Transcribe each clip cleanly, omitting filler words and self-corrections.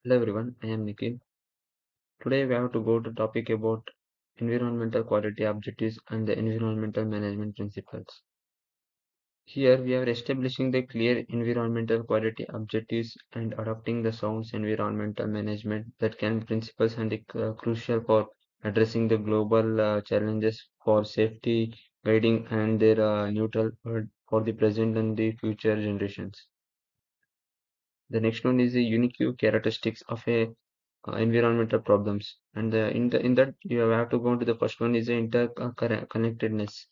Hello everyone, I am Nikhil. Today we have to go to topic about environmental quality objectives and the environmental management principles. Here we are establishing the clear environmental quality objectives and adopting the sound environmental management that can principles and crucial for addressing the global challenges for safety, guiding and their neutral world for the present and the future generations. The next one is the unique characteristics of a environmental problems and in that you have to go to the first one is the interconnectedness.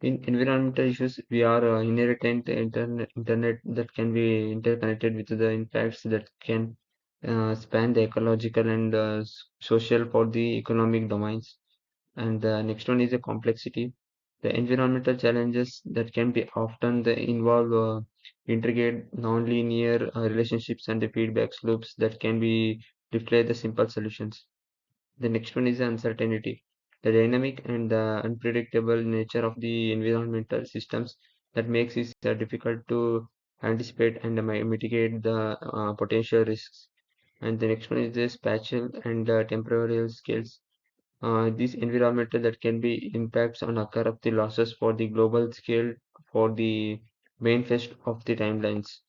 In environmental issues we are inherent internet that can be interconnected with the impacts that can span the ecological and social for the economic domains. And the next one is the complexity. The environmental challenges that can be often the involve intricate non-linear relationships and the feedback loops that can be display the simple solutions. The next one is the uncertainty. The dynamic and the unpredictable nature of the environmental systems that makes it difficult to anticipate and mitigate the potential risks. And the next one is the spatial and temporal scales. These environmental that can be impacts on occur of the losses for the global scale for the main phase of the timelines.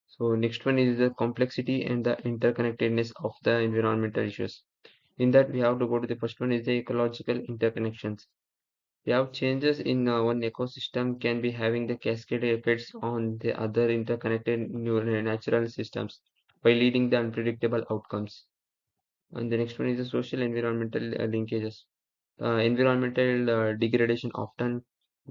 So next one is the complexity and the interconnectedness of the environmental issues. In that, we have to go to the first one is the ecological interconnections. We have changes in one ecosystem can be having the cascade effects on the other interconnected natural systems by leading the unpredictable outcomes. And the next one is the social environmental linkages. Environmental degradation often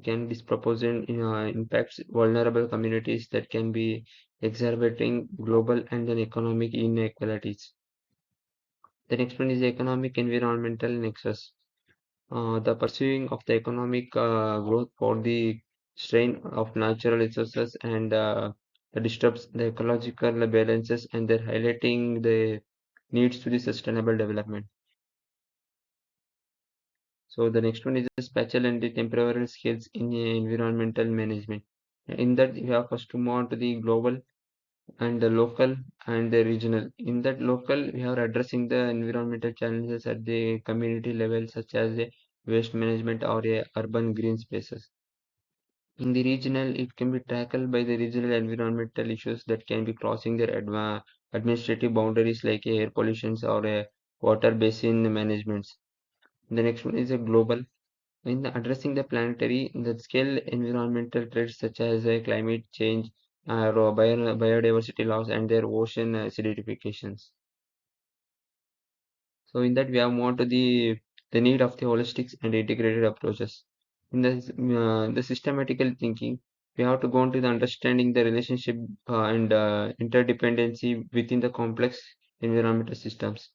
can disproportionate impacts vulnerable communities that can be exacerbating global and then economic inequalities. The next one is the economic environmental nexus. The pursuing of the economic growth for the strain of natural resources and disturbs the ecological balances and they're highlighting the needs to the sustainable development. So the next one is the spatial and the temporal skills in environmental management. In that you have first to move on to the global and the local and the regional. In that local, we are addressing the environmental challenges at the community level, such as the waste management or urban green spaces. In the regional, it can be tackled by the regional environmental issues that can be crossing their administrative boundaries like air pollution or water basin management. The next one is a global. In addressing the planetary, the scale environmental threats such as climate change, biodiversity loss, and their ocean acidifications. So in that we have more to the need of the holistic and integrated approaches. In the systematical thinking, we have to go into the understanding the relationship and interdependency within the complex environmental systems.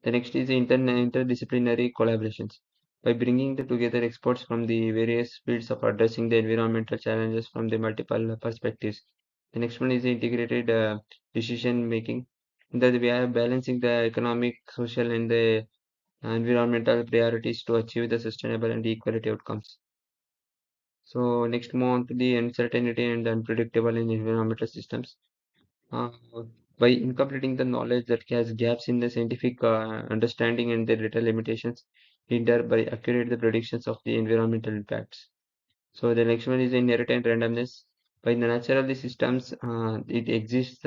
The next is the interdisciplinary collaborations. By bringing together experts from the various fields of addressing the environmental challenges from the multiple perspectives. The next one is the integrated decision making. That we are balancing the economic, social, and the environmental priorities to achieve the sustainable and equality outcomes. So next move on to the uncertainty and unpredictable in environmental systems. Uh, by incorporating the knowledge that has gaps in the scientific understanding and the data limitations, hinder by accurate the predictions of the environmental impacts. So the next one is the inherent randomness. By the nature of the systems, it exists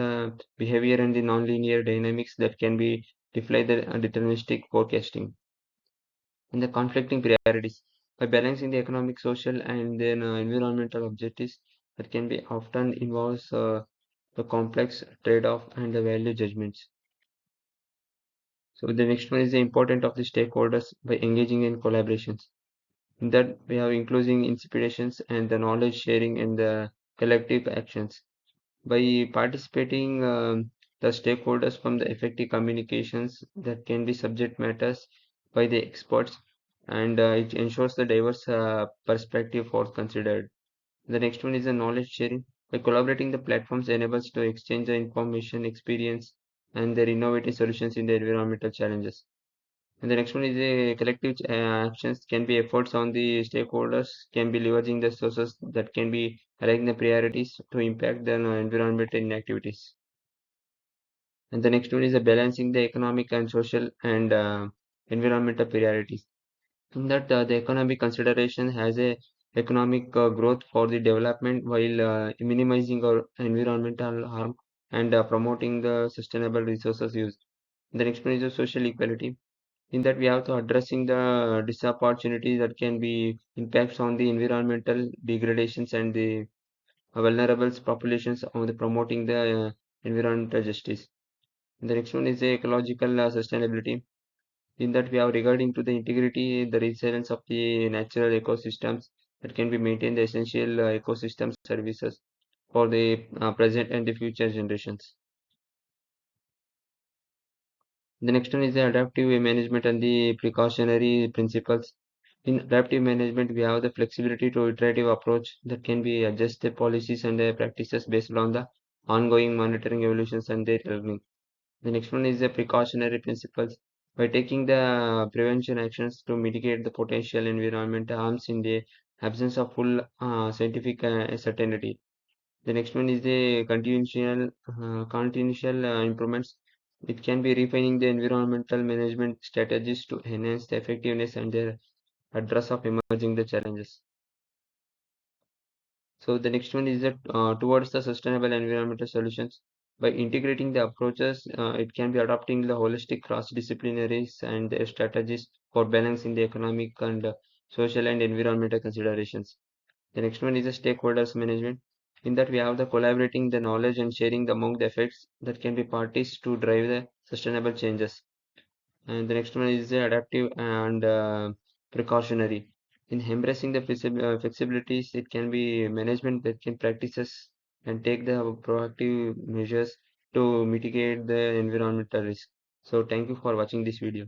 behavior and the nonlinear dynamics that can be defy the deterministic forecasting and the conflicting priorities. By balancing the economic, social, and then environmental objectives, that can be often involves the complex trade-off and the value judgments. So the next one is the importance of the stakeholders by engaging in collaborations. In that we have including inspirations and the knowledge sharing and the collective actions. By participating the stakeholders from the effective communications that can be subject matters by the experts and it ensures the diverse perspective for considered. The next one is the knowledge sharing. By collaborating, the platforms enables to exchange the information, experience, and their innovative solutions in the environmental challenges. And the next one is the collective actions can be efforts on the stakeholders can be leveraging the sources that can be align the priorities to impact the environment and activities. And the next one is balancing the economic and social and environmental priorities. In that the economic consideration has a economic growth for the development while minimizing our environmental harm and promoting the sustainable resources use. The next one is the social equality. In that we have to addressing the disopportunities that can be impacts on the environmental degradations and the vulnerable populations on the promoting the environmental justice. The next one is the ecological sustainability. In that we have regarding to the integrity, the resilience of the natural ecosystems that can be maintained the essential ecosystem services for the present and the future generations. The next one is the adaptive management and the precautionary principles. In adaptive management, we have the flexibility to iterative approach that can be adjust the policies and the practices based on the ongoing monitoring evolutions and their learning. The next one is the precautionary principles. By taking the prevention actions to mitigate the potential environmental harms in the absence of full scientific certainty. The next one is the continual improvements. It can be refining the environmental management strategies to enhance the effectiveness and the address of emerging the challenges. So the next one is that towards the sustainable environmental solutions. By integrating the approaches, it can be adopting the holistic cross-disciplinaries and their strategies for balancing the economic and social and environmental considerations. The next one is the stakeholders management. In that we have the collaborating the knowledge and sharing the among the effects that can be parties to drive the sustainable changes. And the next one is the adaptive and precautionary. In embracing the flexibilities, it can be management that can practices and take the proactive measures to mitigate the environmental risk. So thank you for watching this video.